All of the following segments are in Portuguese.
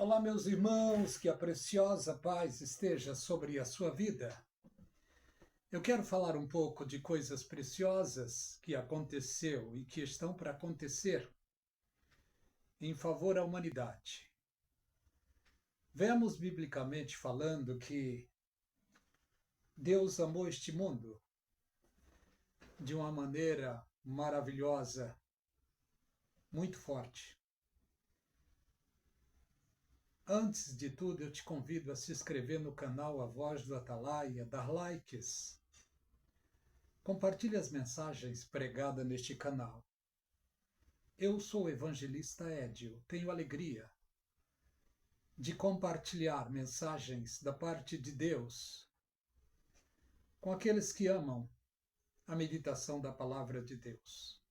Olá, meus irmãos, que a preciosa paz esteja sobre a sua vida. Eu quero falar um pouco de coisas preciosas que aconteceu e que estão para acontecer em favor da humanidade. Vemos biblicamente falando que Deus amou este mundo de uma maneira maravilhosa, muito forte. Antes de tudo, eu te convido a se inscrever no canal A Voz do Atalaia, dar likes. Compartilhe as mensagens pregadas neste canal. Eu sou o evangelista Edio, tenho alegria de compartilhar mensagens da parte de Deus com aqueles que amam a meditação da palavra de Deus.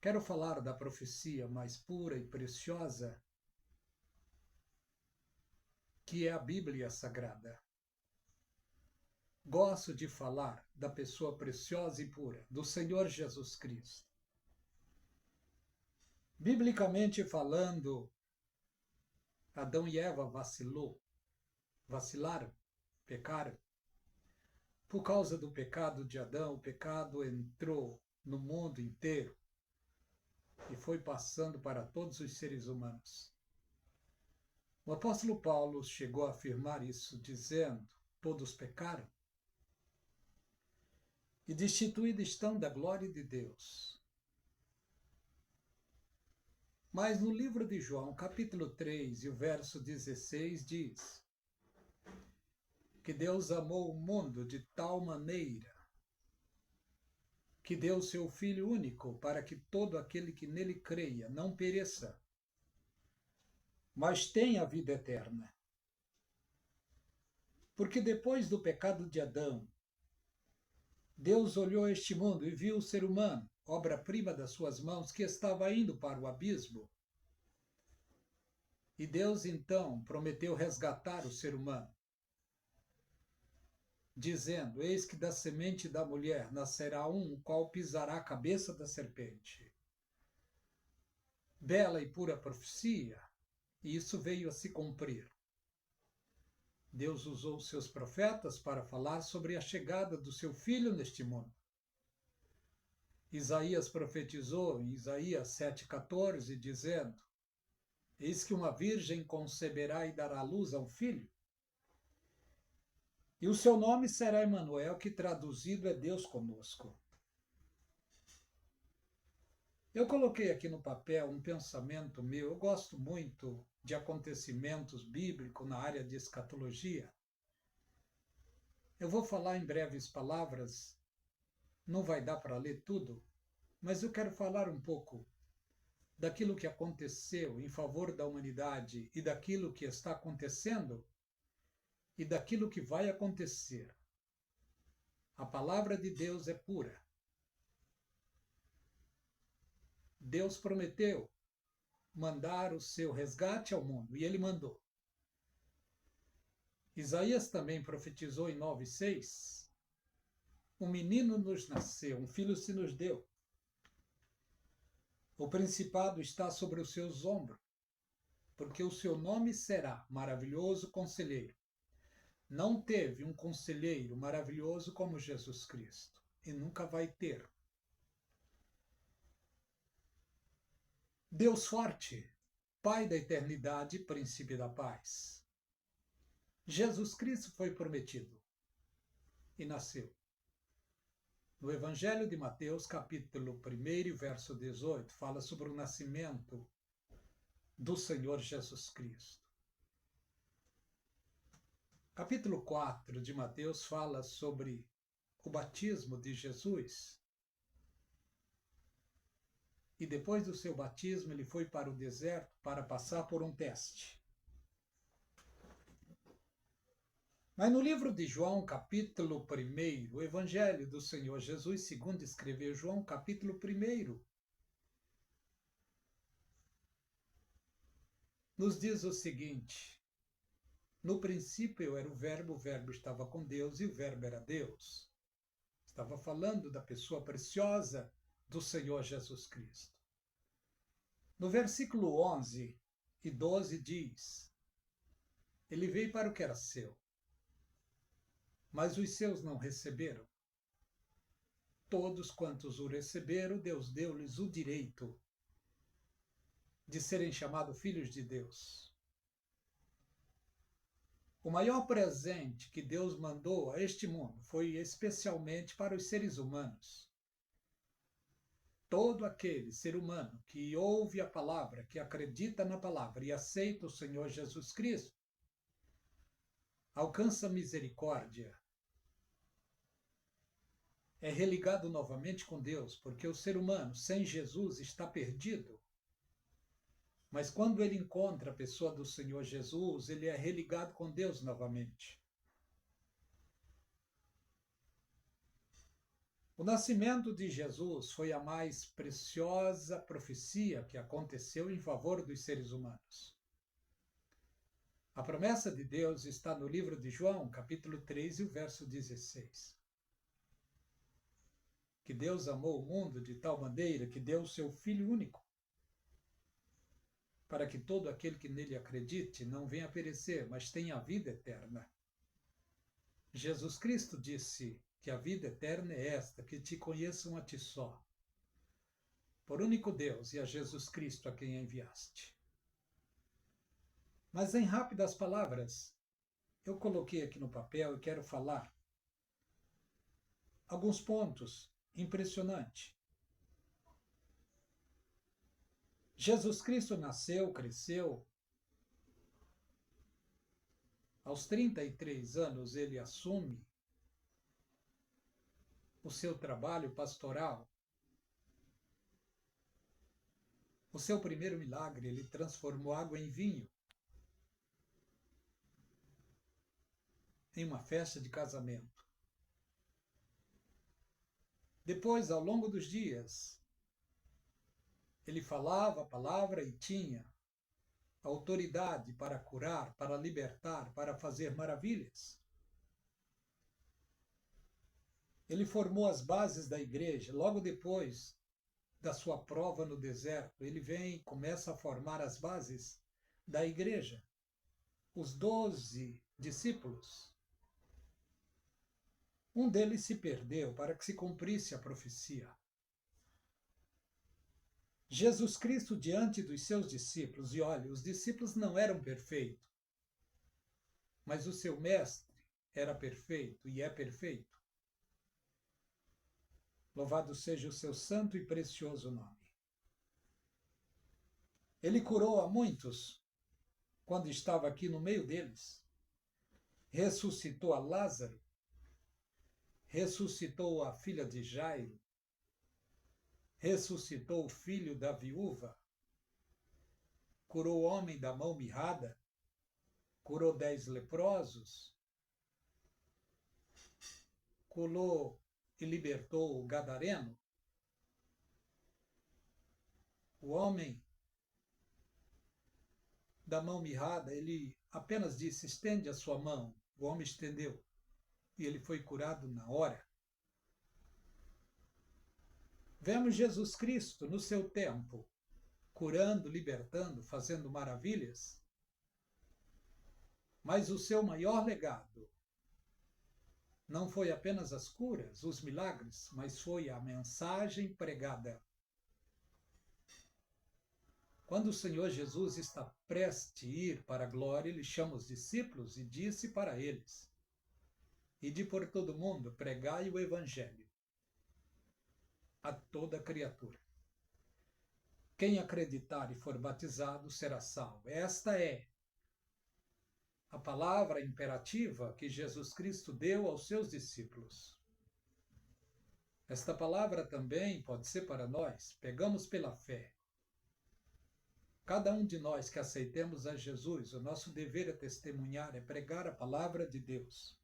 Quero falar da profecia mais pura e preciosa, que é a Bíblia Sagrada. Gosto de falar da pessoa preciosa e pura, do Senhor Jesus Cristo. Biblicamente falando, Adão e Eva vacilaram, pecaram. Por causa do pecado de Adão, o pecado entrou no mundo inteiro e foi passando para todos os seres humanos. O apóstolo Paulo chegou a afirmar isso, dizendo: todos pecaram e destituídos estão da glória de Deus. Mas no livro de João, capítulo 3, e o verso 16, diz que Deus amou o mundo de tal maneira que deu seu Filho único para que todo aquele que nele creia não pereça, mas tenha a vida eterna. Porque depois do pecado de Adão, Deus olhou este mundo e viu o ser humano, obra-prima das suas mãos, que estava indo para o abismo. E Deus então prometeu resgatar o ser humano, dizendo: eis que da semente da mulher nascerá um, o qual pisará a cabeça da serpente. Bela e pura profecia, e isso veio a se cumprir. Deus usou seus profetas para falar sobre a chegada do seu filho neste mundo. Isaías profetizou em Isaías 7,14, dizendo: eis que uma virgem conceberá e dará luz a um filho, e o seu nome será Emanuel, que traduzido é Deus conosco. Eu coloquei aqui no papel um pensamento meu. Eu gosto muito de acontecimentos bíblicos na área de escatologia. Eu vou falar em breves palavras, não vai dar para ler tudo, mas eu quero falar um pouco daquilo que aconteceu em favor da humanidade e daquilo que está acontecendo e daquilo que vai acontecer. A palavra de Deus é pura. Deus prometeu mandar o seu resgate ao mundo, e ele mandou. Isaías também profetizou em 9,6: um menino nos nasceu, um filho se nos deu. O principado está sobre os seus ombros, porque o seu nome será Maravilhoso Conselheiro. Não teve um conselheiro maravilhoso como Jesus Cristo, e nunca vai ter. Deus forte, Pai da eternidade, Príncipe da paz. Jesus Cristo foi prometido e nasceu. No Evangelho de Mateus, capítulo 1, verso 18, fala sobre o nascimento do Senhor Jesus Cristo. Capítulo 4 de Mateus fala sobre o batismo de Jesus. E depois do seu batismo, ele foi para o deserto para passar por um teste. Mas no livro de João, capítulo 1, o Evangelho do Senhor Jesus, segundo escreveu João, capítulo 1, nos diz o seguinte: no princípio era o Verbo estava com Deus e o Verbo era Deus. Estava falando da pessoa preciosa do Senhor Jesus Cristo. No versículo 11 e 12 diz: Ele veio para o que era seu, mas os seus não receberam. Todos quantos o receberam, Deus deu-lhes o direito de serem chamados filhos de Deus. O maior presente que Deus mandou a este mundo foi especialmente para os seres humanos. Todo aquele ser humano que ouve a palavra, que acredita na palavra e aceita o Senhor Jesus Cristo, alcança misericórdia, é religado novamente com Deus, porque o ser humano sem Jesus está perdido. Mas quando ele encontra a pessoa do Senhor Jesus, ele é religado com Deus novamente. O nascimento de Jesus foi a mais preciosa profecia que aconteceu em favor dos seres humanos. A promessa de Deus está no livro de João, capítulo 3, e o verso 16. Que Deus amou o mundo de tal maneira que deu o seu Filho único, para que todo aquele que nele acredite não venha a perecer, mas tenha a vida eterna. Jesus Cristo disse que a vida eterna é esta, que te conheçam a ti só, por único Deus, e a Jesus Cristo a quem enviaste. Mas em rápidas palavras, eu coloquei aqui no papel e quero falar alguns pontos impressionantes. Jesus Cristo nasceu, cresceu. Aos 33 anos ele assume o seu trabalho pastoral. O seu primeiro milagre, ele transformou água em vinho. Em uma festa de casamento. Depois, ao longo dos dias, ele falava a palavra e tinha autoridade para curar, para libertar, para fazer maravilhas. Ele formou as bases da igreja. Logo depois da sua prova no deserto, ele vem e começa a formar as bases da igreja. Os 12 discípulos. Um deles se perdeu para que se cumprisse a profecia. Jesus Cristo diante dos seus discípulos, e olha, os discípulos não eram perfeitos, mas o seu mestre era perfeito e é perfeito. Louvado seja o seu santo e precioso nome. Ele curou a muitos quando estava aqui no meio deles. Ressuscitou a Lázaro. Ressuscitou a filha de Jairo. Ressuscitou o filho da viúva. Curou o homem da mão mirrada. Curou 10 leprosos. Curou e libertou o gadareno. O homem da mão mirrada, ele apenas disse: estende a sua mão. O homem estendeu e ele foi curado na hora. Vemos Jesus Cristo no seu tempo, curando, libertando, fazendo maravilhas. Mas o seu maior legado não foi apenas as curas, os milagres, mas foi a mensagem pregada. Quando o Senhor Jesus está prestes a ir para a glória, ele chama os discípulos e disse para eles: ide por todo o mundo, pregai o evangelho a toda criatura. Quem acreditar e for batizado será salvo. Esta é a palavra imperativa que Jesus Cristo deu aos seus discípulos. Esta palavra também pode ser para nós. Pegamos pela fé. Cada um de nós que aceitemos a Jesus, o nosso dever é testemunhar, é pregar a palavra de Deus.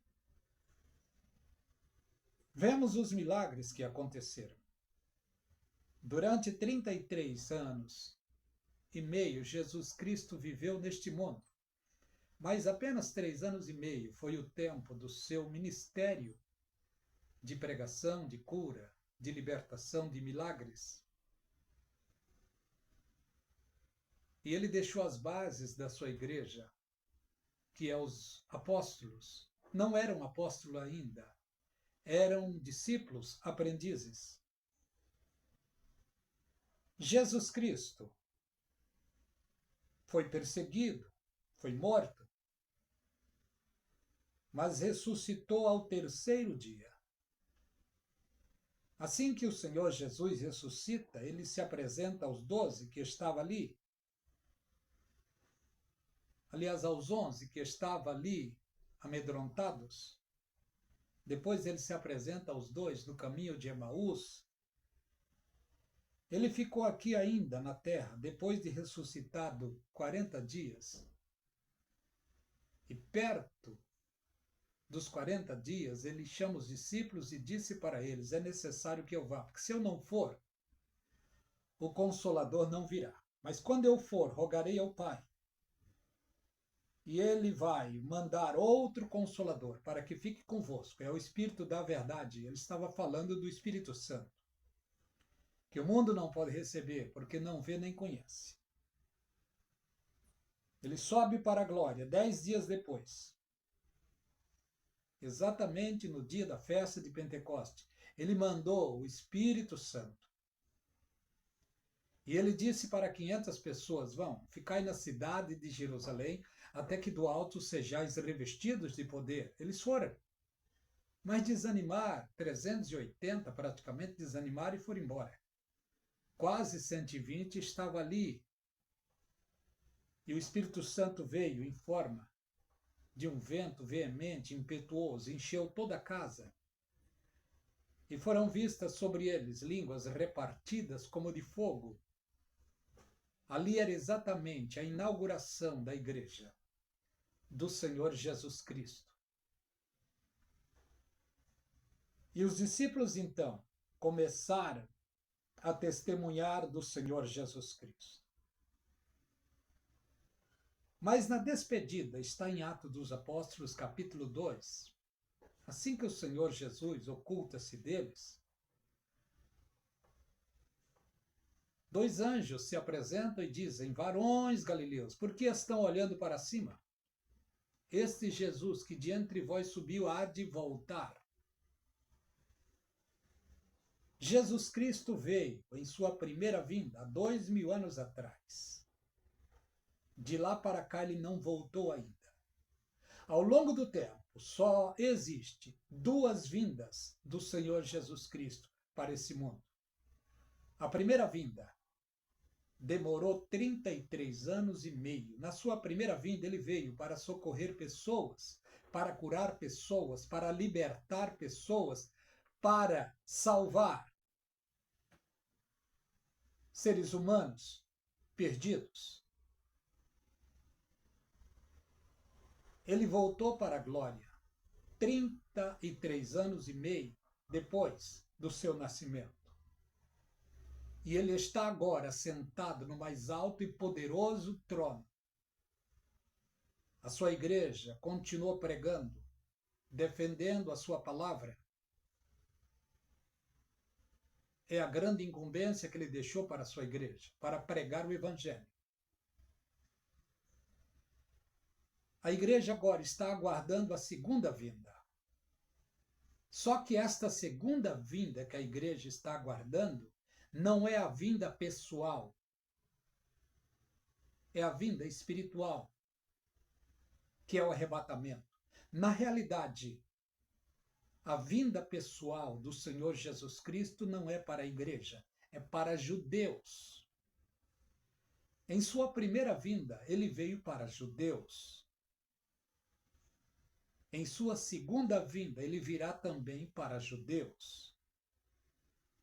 Vemos os milagres que aconteceram. Durante 33 anos e meio, Jesus Cristo viveu neste mundo. Mas apenas 3 anos e meio foi o tempo do seu ministério de pregação, de cura, de libertação, de milagres. E ele deixou as bases da sua igreja, que é os apóstolos. Não eram apóstolos ainda, eram discípulos, aprendizes. Jesus Cristo foi perseguido, foi morto, mas ressuscitou ao terceiro dia. Assim que o Senhor Jesus ressuscita, ele se apresenta aos 12 que estavam ali. Aliás, aos 11 que estavam ali amedrontados. Depois ele se apresenta aos 2 no caminho de Emaús. Ele ficou aqui ainda na terra, depois de ressuscitado 40 dias. E perto dos 40 dias, ele chama os discípulos e disse para eles: é necessário que eu vá, porque se eu não for, o Consolador não virá. Mas quando eu for, rogarei ao Pai. E ele vai mandar outro Consolador para que fique convosco. É o Espírito da verdade. Ele estava falando do Espírito Santo, que o mundo não pode receber, porque não vê nem conhece. Ele sobe para a glória 10 dias depois. Exatamente no dia da festa de Pentecoste, ele mandou o Espírito Santo. E ele disse para 500 pessoas: vão, ficai na cidade de Jerusalém, até que do alto sejais revestidos de poder. Eles foram. Mas desanimar, 380 praticamente desanimaram e foram embora. Quase 120 estava ali. E o Espírito Santo veio em forma de um vento veemente, impetuoso, encheu toda a casa. E foram vistas sobre eles línguas repartidas como de fogo. Ali era exatamente a inauguração da igreja do Senhor Jesus Cristo. E os discípulos, então, começaram a testemunhar do Senhor Jesus Cristo. Mas na despedida, está em Atos dos Apóstolos, capítulo 2, assim que o Senhor Jesus oculta-se deles, 2 anjos se apresentam e dizem: varões galileus, por que estão olhando para cima? Este Jesus que de entre vós subiu há de voltar. Jesus Cristo veio em sua primeira vinda, há 2000 anos atrás. De lá para cá ele não voltou ainda. Ao longo do tempo, só existe 2 vindas do Senhor Jesus Cristo para esse mundo. A primeira vinda demorou 33 anos e meio. Na sua primeira vinda, ele veio para socorrer pessoas, para curar pessoas, para libertar pessoas, para salvar seres humanos perdidos. Ele voltou para a glória 33 anos e meio depois do seu nascimento. E ele está agora sentado no mais alto e poderoso trono. A sua igreja continuou pregando, defendendo a sua palavra. É a grande incumbência que ele deixou para a sua igreja, para pregar o evangelho. A igreja agora está aguardando a segunda vinda. Só que esta segunda vinda que a igreja está aguardando não é a vinda pessoal, é a vinda espiritual, que é o arrebatamento. Na realidade, a vinda pessoal do Senhor Jesus Cristo não é para a igreja, é para judeus. Em sua primeira vinda, ele veio para judeus. Em sua segunda vinda, ele virá também para judeus.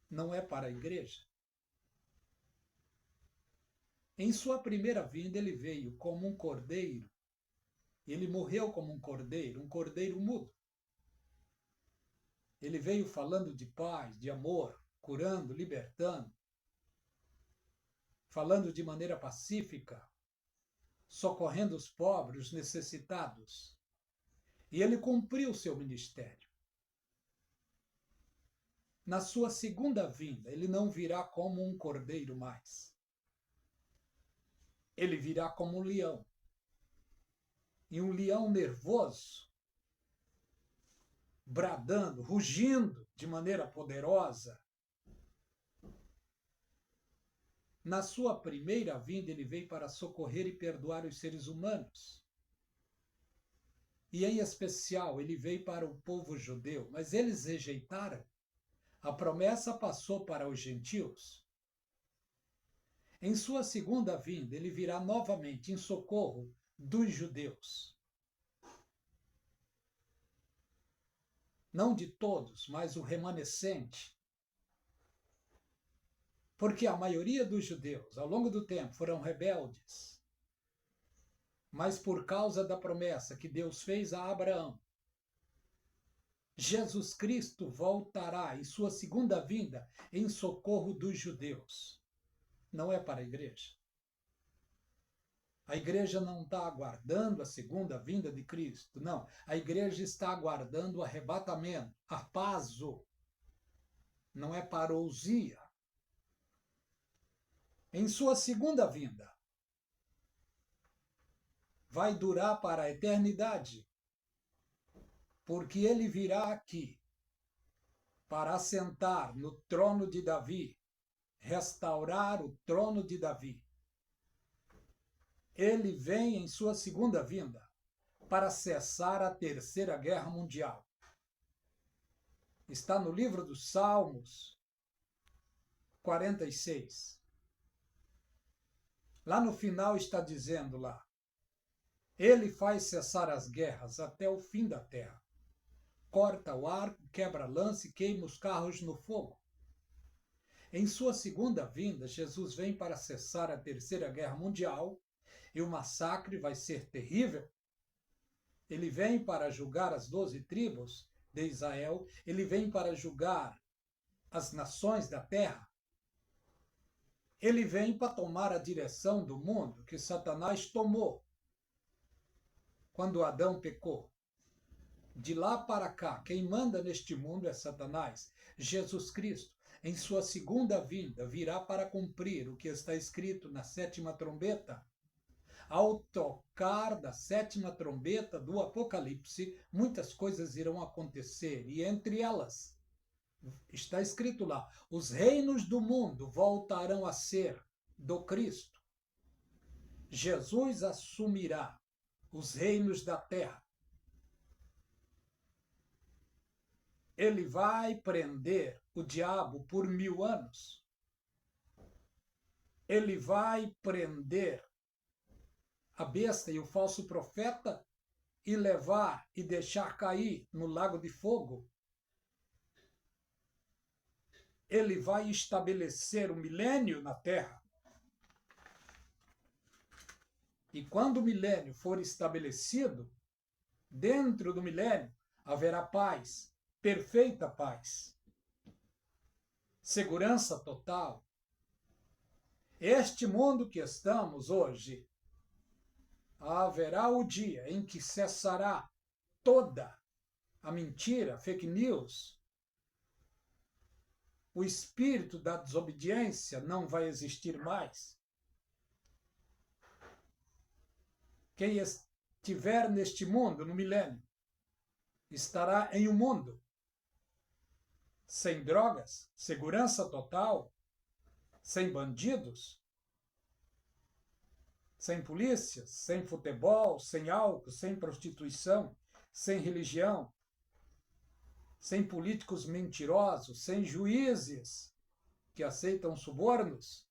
Não é para a igreja. Em sua primeira vinda, ele veio como um cordeiro. Ele morreu como um cordeiro mudo. Ele veio falando de paz, de amor, curando, libertando, falando de maneira pacífica, socorrendo os pobres, os necessitados. E ele cumpriu seu ministério. Na sua segunda vinda, ele não virá como um cordeiro mais. ele virá como um leão. E um leão nervoso, bradando, rugindo de maneira poderosa. Na sua primeira vinda, ele veio para socorrer e perdoar os seres humanos. E, em especial, ele veio para o povo judeu, mas eles rejeitaram. A promessa passou para os gentios. Em sua segunda vinda, ele virá novamente em socorro dos judeus. Não de todos, mas o remanescente. Porque a maioria dos judeus, ao longo do tempo, foram rebeldes. Mas por causa da promessa que Deus fez a Abraão, Jesus Cristo voltará em sua segunda vinda em socorro dos judeus. Não é para a igreja. A igreja não está aguardando a segunda vinda de Cristo, não. A igreja está aguardando o arrebatamento, arpazo. Não é parousia. Em sua segunda vinda, vai durar para a eternidade, porque ele virá aqui para assentar no trono de Davi, restaurar o trono de Davi. Ele vem em sua segunda vinda para cessar a Terceira Guerra Mundial. Está no livro dos Salmos 46. Lá no final está dizendo lá: ele faz cessar as guerras até o fim da terra. Corta o arco, quebra a lança e queima os carros no fogo. Em sua segunda vinda, Jesus vem para cessar a Terceira Guerra Mundial e o massacre vai ser terrível. Ele vem para julgar as 12 tribos de Israel, ele vem para julgar as nações da terra. Ele vem para tomar a direção do mundo que Satanás tomou quando Adão pecou. De lá para cá, quem manda neste mundo é Satanás. Jesus Cristo, em sua segunda vinda, virá para cumprir o que está escrito na sétima trombeta. Ao tocar da sétima trombeta do Apocalipse, muitas coisas irão acontecer, e entre elas, está escrito lá, os reinos do mundo voltarão a ser do Cristo. Jesus assumirá os reinos da terra. Ele vai prender o diabo por 1000 anos. Ele vai prender a besta e o falso profeta e levar e deixar cair no lago de fogo. Ele vai estabelecer o milênio na terra. E quando o milênio for estabelecido, dentro do milênio haverá paz, perfeita paz, segurança total. Este mundo que estamos hoje, haverá o dia em que cessará toda a mentira, fake news. O espírito da desobediência não vai existir mais. Quem estiver neste mundo, no milênio, estará em um mundo sem drogas, segurança total, sem bandidos, sem polícias, sem futebol, sem álcool, sem prostituição, sem religião, sem políticos mentirosos, sem juízes que aceitam subornos,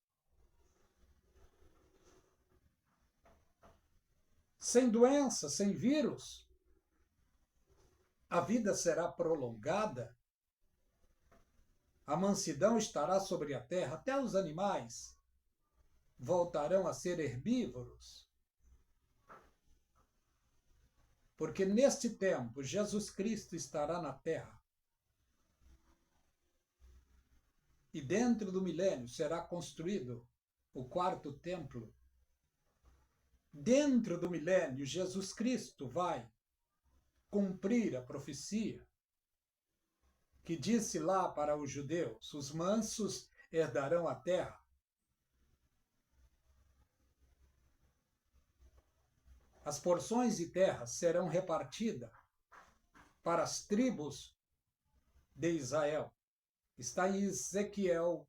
sem doença, sem vírus. A vida será prolongada. A mansidão estará sobre a terra, até os animais voltarão a ser herbívoros. Porque neste tempo Jesus Cristo estará na terra. E dentro do milênio será construído o quarto templo. Dentro do milênio, Jesus Cristo vai cumprir a profecia que disse lá para os judeus: os mansos herdarão a terra. as porções de terra serão repartidas para as tribos de Israel. Está em Ezequiel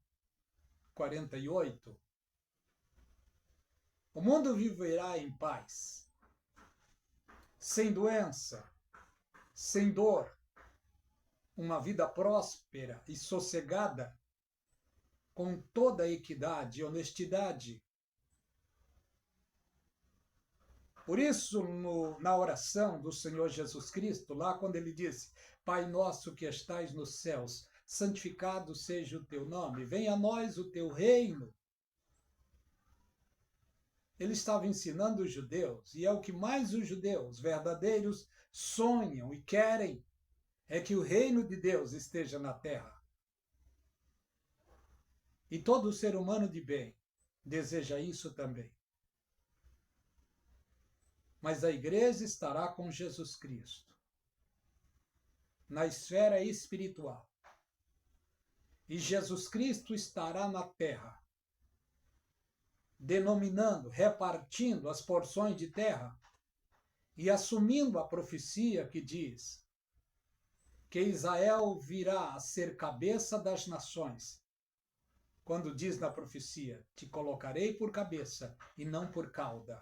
48. O mundo viverá em paz, sem doença, sem dor, uma vida próspera e sossegada, com toda a equidade e honestidade. Por isso, na oração do Senhor Jesus Cristo, lá quando ele disse: Pai nosso que estais nos céus, santificado seja o teu nome, venha a nós o teu reino. Ele estava ensinando os judeus, e é o que mais os judeus verdadeiros sonham e querem, é que o reino de Deus esteja na terra. E todo ser humano de bem deseja isso também. Mas a igreja estará com Jesus Cristo na esfera espiritual. E Jesus Cristo estará na terra, denominando, repartindo as porções de terra e assumindo a profecia que diz que Israel virá a ser cabeça das nações. Quando diz na profecia: te colocarei por cabeça e não por cauda.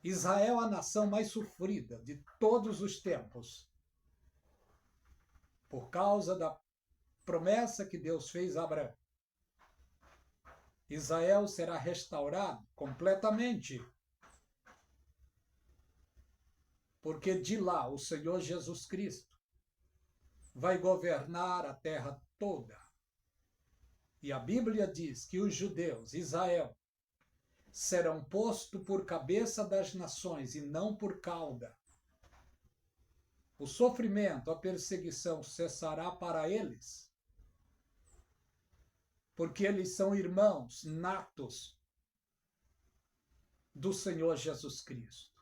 Israel, a nação mais sofrida de todos os tempos, por causa da promessa que Deus fez a Abraão. Israel será restaurado completamente, porque de lá o Senhor Jesus Cristo vai governar a terra toda. E a Bíblia diz que os judeus, Israel, serão postos por cabeça das nações e não por cauda. O sofrimento, a perseguição cessará para eles, porque eles são irmãos natos do Senhor Jesus Cristo.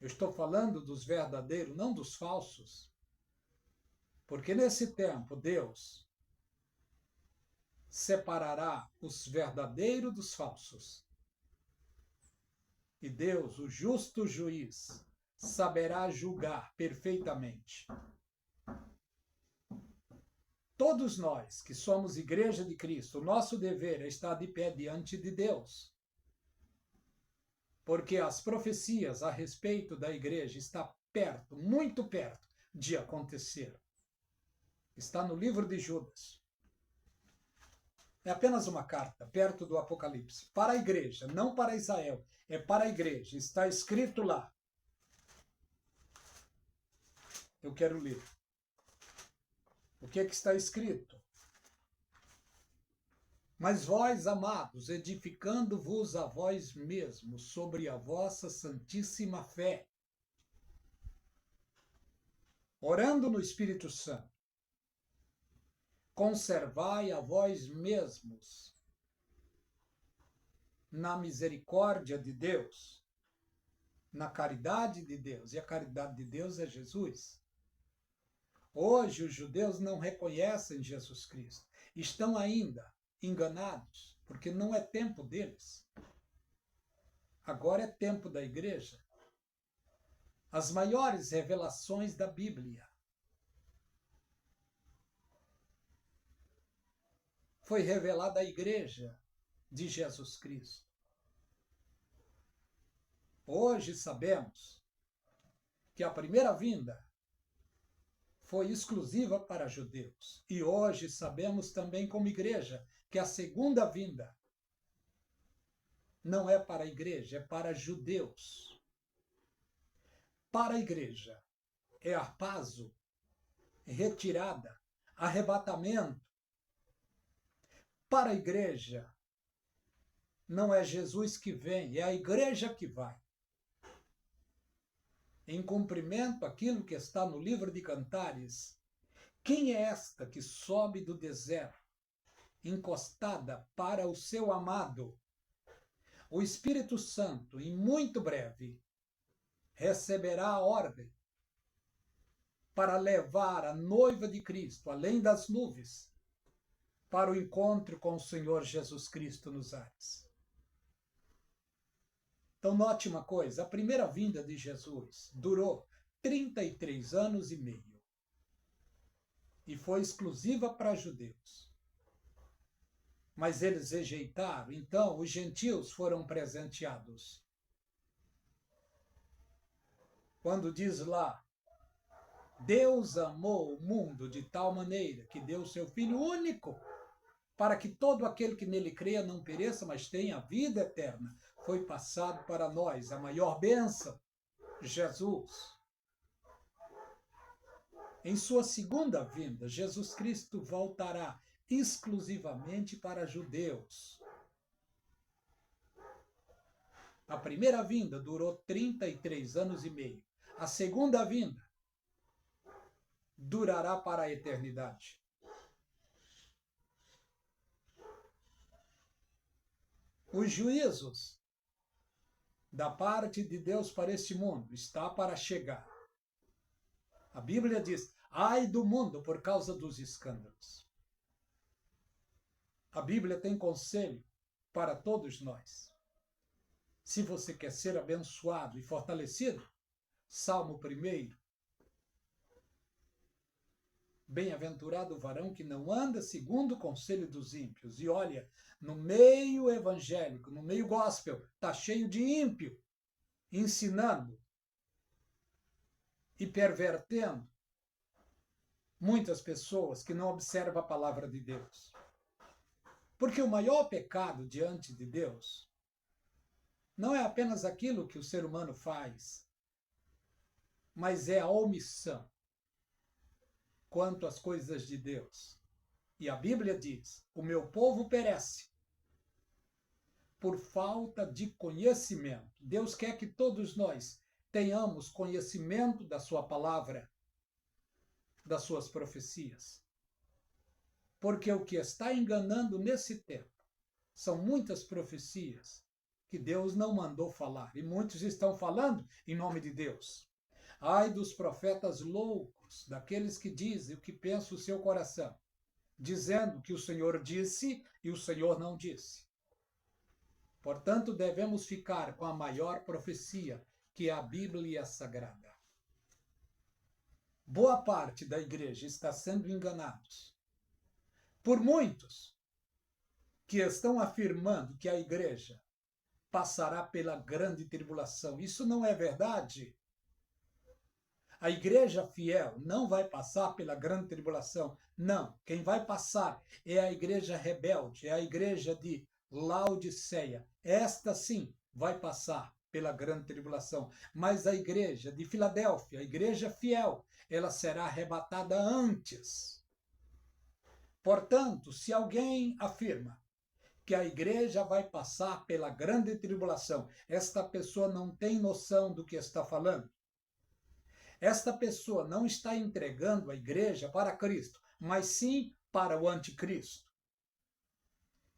Eu estou falando dos verdadeiros, não dos falsos, porque nesse tempo Deus separará os verdadeiros dos falsos. E Deus, o justo juiz, saberá julgar perfeitamente. Todos nós que somos Igreja de Cristo, o nosso dever é estar de pé diante de Deus. Porque as profecias a respeito da igreja estão perto, muito perto de acontecer. Está no livro de Judas. É apenas uma carta, perto do Apocalipse. Para a igreja, não para Israel. É para a igreja. Está escrito lá. Eu quero ler. O que está escrito? Mas vós, amados, edificando-vos a vós mesmos sobre a vossa santíssima fé, orando no Espírito Santo, conservai a vós mesmos na misericórdia de Deus, na caridade de Deus. E a caridade de Deus é Jesus. Hoje os judeus não reconhecem Jesus Cristo. Estão ainda enganados, porque não é tempo deles. Agora é tempo da igreja. As maiores revelações da Bíblia foi revelada à igreja de Jesus Cristo. Hoje sabemos que a primeira vinda foi exclusiva para judeus. E hoje sabemos também como igreja que a segunda vinda não é para a igreja, é para judeus. Para a igreja é harpazo, retirada, arrebatamento. Para a igreja não é Jesus que vem, é a igreja que vai. Em cumprimento àquilo que está no livro de Cantares, quem é esta que sobe do deserto, encostada para o seu amado? O Espírito Santo, em muito breve, receberá a ordem para levar a noiva de Cristo, além das nuvens, para o encontro com o Senhor Jesus Cristo nos ares. Então, note uma coisa: a primeira vinda de Jesus durou 33 anos e meio e foi exclusiva para judeus. Mas eles rejeitaram, então os gentios foram presenteados. Quando diz lá, Deus amou o mundo de tal maneira que deu o seu Filho único, para que todo aquele que nele creia não pereça, mas tenha vida eterna. Foi passado para nós a maior bênção, Jesus. Em sua segunda vinda, Jesus Cristo voltará exclusivamente para judeus. A primeira vinda durou 33 anos e meio. A segunda vinda durará para a eternidade. Os juízos da parte de Deus para este mundo está para chegar. A Bíblia diz, ai do mundo por causa dos escândalos. A Bíblia tem conselho para todos nós. Se você quer ser abençoado e fortalecido, Salmo 1. Bem-aventurado o varão que não anda segundo o conselho dos ímpios. E olha, no meio evangélico, no meio gospel, está cheio de ímpio, ensinando e pervertendo muitas pessoas que não observam a palavra de Deus. Porque o maior pecado diante de Deus não é apenas aquilo que o ser humano faz, mas é a omissão quanto às coisas de Deus. E a Bíblia diz, o meu povo perece por falta de conhecimento. Deus quer que todos nós tenhamos conhecimento da sua palavra, das suas profecias. Porque o que está enganando nesse tempo são muitas profecias que Deus não mandou falar. E muitos estão falando em nome de Deus. Ai dos profetas loucos, daqueles que dizem o que pensa o seu coração, dizendo que o Senhor disse e o Senhor não disse. Portanto, devemos ficar com a maior profecia, que é a Bíblia Sagrada. Boa parte da igreja está sendo enganados por muitos que estão afirmando que a igreja passará pela grande tribulação. Isso não é verdade. A igreja fiel não vai passar pela grande tribulação. Não. Quem vai passar é a igreja rebelde, é a igreja de Laodiceia. Esta sim vai passar pela grande tribulação. Mas a igreja de Filadélfia, a igreja fiel, ela será arrebatada antes. Portanto, se alguém afirma que a igreja vai passar pela grande tribulação, esta pessoa não tem noção do que está falando. Esta pessoa não está entregando a igreja para Cristo, mas sim para o anticristo.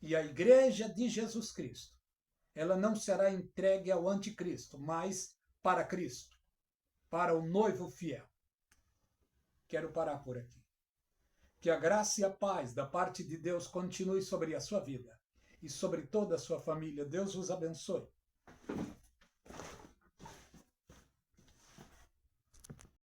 E a igreja de Jesus Cristo, ela não será entregue ao anticristo, mas para Cristo, para o noivo fiel. Quero parar por aqui. Que a graça e a paz da parte de Deus continue sobre a sua vida e sobre toda a sua família. Deus os abençoe.